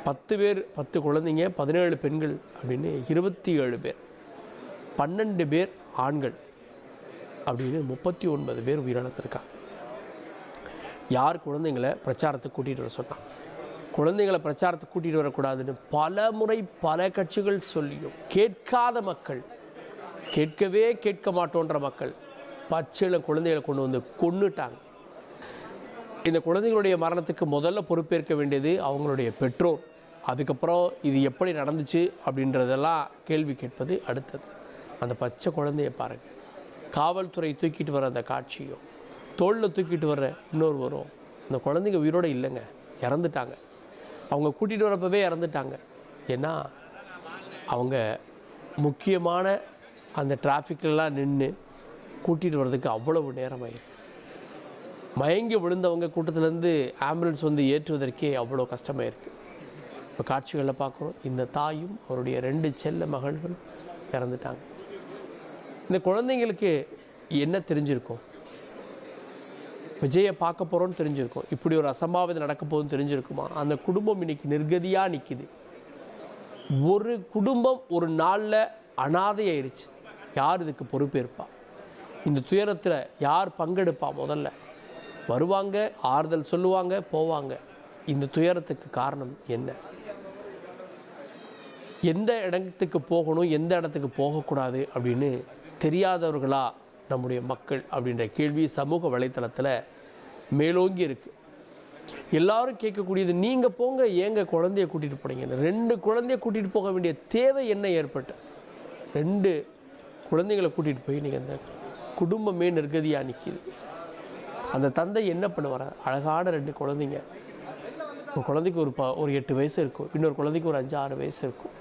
10 பேர் 10 குழந்தைங்க 17 பெண்கள் அப்படின்னு 27 பேர், 12 பேர் ஆண்கள் அப்படின்னு 39 பேர் உயிரிழந்திருக்காங்க. யார் குழந்தைங்களை பிரச்சாரத்துக்கு கூட்டிகிட்டு வர சொன்னான்? குழந்தைங்களை பிரச்சாரத்துக்கு கூட்டிகிட்டு வரக்கூடாதுன்னு பல முறை பல கட்சிகள் சொல்லியும் கேட்காத மக்கள், கேட்கவே கேட்க மாட்டோன்ற மக்கள் பச்சையில குழந்தைகளை கொண்டு வந்து கொன்னுட்டாங்க. இந்த குழந்தைகளுடைய மரணத்துக்கு முதல்ல பொறுப்பேற்க வேண்டியது அவங்களுடைய பெற்றோர். அதுக்கப்புறம் இது எப்படி நடந்துச்சு அப்படின்றதெல்லாம் கேள்வி கேட்பது அடுத்தது. அந்த பச்சை குழந்தைய பாருங்கள், காவல்துறை தூக்கிட்டு வர அந்த காட்சியும், தோளில் தூக்கிட்டு வர்ற இன்னொரு வரும். அந்த குழந்தைங்க உயிரோடு இல்லைங்க, இறந்துட்டாங்க. அவங்க கூட்டிகிட்டு வரப்பவே இறந்துட்டாங்க. ஏன்னா அவங்க முக்கியமான அந்த டிராஃபிக்லாம் நின்று கூட்டிகிட்டு வர்றதுக்கு அவ்வளவு நேரமாயிருக்கு. மயங்கி விழுந்தவங்க கூட்டத்திலேருந்து ஆம்புலன்ஸ் வந்து ஏற்றுவதற்கே அவ்வளோ கஷ்டமாக இருக்குது. இப்போ காட்சிகளில் பார்க்குறோம், இந்த தாயும் அவருடைய 2 செல்ல மகள்கள் இறந்துட்டாங்க. இந்த குழந்தைங்களுக்கு என்ன தெரிஞ்சிருக்கும்? விஜயை பார்க்க போகிறோன்னு தெரிஞ்சிருக்கும். இப்படி ஒரு அசம்பாவிதம் நடக்க போகுதுன்னு தெரிஞ்சிருக்குமா? அந்த குடும்பம் இன்னைக்கு நிர்கதியாக நிற்கிது. ஒரு குடும்பம் ஒரு நாளில் அனாதையாயிருச்சு. யார் இதுக்கு பொறுப்பேற்பா? இந்த துயரத்தில் யார் பங்கெடுப்பா? முதல்ல வருவாங்க, ஆறுதல் சொல்லுவாங்க, போவாங்க. இந்த துயரத்துக்கு காரணம் என்ன? எந்த இடத்துக்கு போகணும், எந்த இடத்துக்கு போகக்கூடாது அப்படின்னு தெரியாதவர்களா நம்முடைய மக்கள் அப்படின்ற கேள்வி சமூக வலைத்தளத்தில் மேலோங்கி இருக்குது. எல்லாரும் கேட்கக்கூடியது, நீங்கள் போங்க, ஏங்க குழந்தைய கூட்டிகிட்டு போனீங்கன்னு. 2 குழந்தைய கூட்டிகிட்டு போக வேண்டிய தேவை என்ன ஏற்பட்டு? 2 குழந்தைகளை கூட்டிகிட்டு போய் நீங்கள் அந்த குடும்பமே நிர்கதியாக நிற்கிது. அந்த தந்தை என்ன பண்ணுவார்? அழகான 2 குழந்தைங்க. ஒரு குழந்தைக்கு ஒரு 8 வயசு இருக்கும், இன்னொரு குழந்தைக்கு ஒரு 5-6 வயசு இருக்கும்.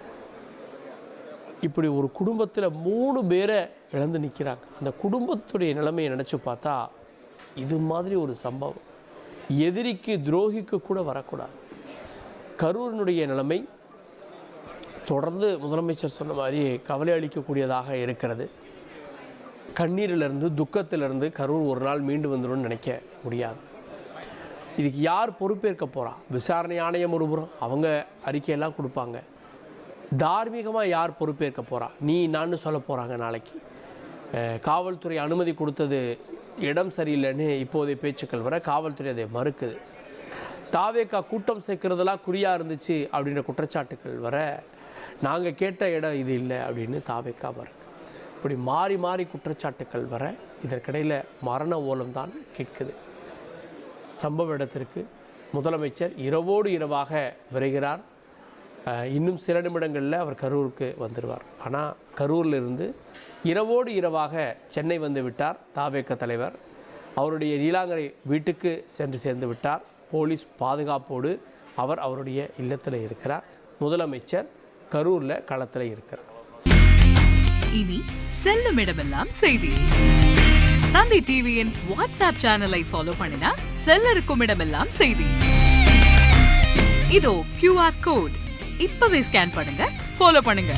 இப்படி ஒரு குடும்பத்தில் 3 பேரை இழந்து நிற்கிறாங்க. அந்த குடும்பத்துடைய நிலைமையை நினச்சி பார்த்தா இது மாதிரி ஒரு சம்பவம் எதிரிக்கு துரோகிக்கு கூட வரக்கூடாது. கரூரினுடைய நிலைமை தொடர்ந்து முதலமைச்சர் சொன்ன மாதிரி கவலை அளிக்கக்கூடியதாக இருக்கிறது. கண்ணீரிலிருந்து துக்கத்திலிருந்து கரூர் ஒரு நாள் மீண்டு வந்துடும் நினைக்க முடியாது. இதுக்கு யார் பொறுப்பேற்க போகிறா? விசாரணை ஆணையம் ஒருபுறம் அவங்க அறிக்கையெல்லாம் கொடுப்பாங்க. தார்மீகமாக யார் பொறுப்பேற்க போகிறா? நான் சொல்ல போகிறாங்க நாளைக்கு. காவல்துறை அனுமதி கொடுத்தது இடம் சரியில்லைன்னு இப்போதைய பேச்சுக்கள் வர காவல்துறை அதை மறுக்குது. தாவேக்கா கூட்டம் சேர்க்கிறதெல்லாம் குறியாக இருந்துச்சு அப்படின்ற குற்றச்சாட்டுகள் வர நாங்கள் கேட்ட இடம் இது இல்லை அப்படின்னு தாவேக்கா மறுக்கு. இப்படி மாறி மாறி குற்றச்சாட்டுக்கள் வர இதற்கிடையில் மரண ஓலம் தான் கேட்குது. சம்பவ இடத்திற்கு முதலமைச்சர் இரவோடு இரவாக விரைகிறார். இன்னும் சில நிமிடங்களில் அவர் கரூருக்கு வந்துடுவார். ஆனால் கரூரிலிருந்து இரவோடு இரவாக சென்னை வந்து விட்டார் தாவேக தலைவர். அவருடைய நீலாங்கரை வீட்டுக்கு சென்று சேர்ந்து விட்டார். போலீஸ் பாதுகாப்போடு அவர் அவருடைய இல்லத்தில் இருக்கிறார். முதலமைச்சர் கரூரில் களத்தில் இருக்கிறார். இனி செல்லும் இடமெல்லாம் செய்தி. தந்தை டிவியின் வாட்ஸ்அப் சேனலை ஃபாலோ பண்ணினா செல்ல இருக்கும் இடமெல்லாம் செய்தி. இதோ QR கோட் இப்பவே ஸ்கேன் பண்ணுங்க, ஃபாலோ பண்ணுங்க.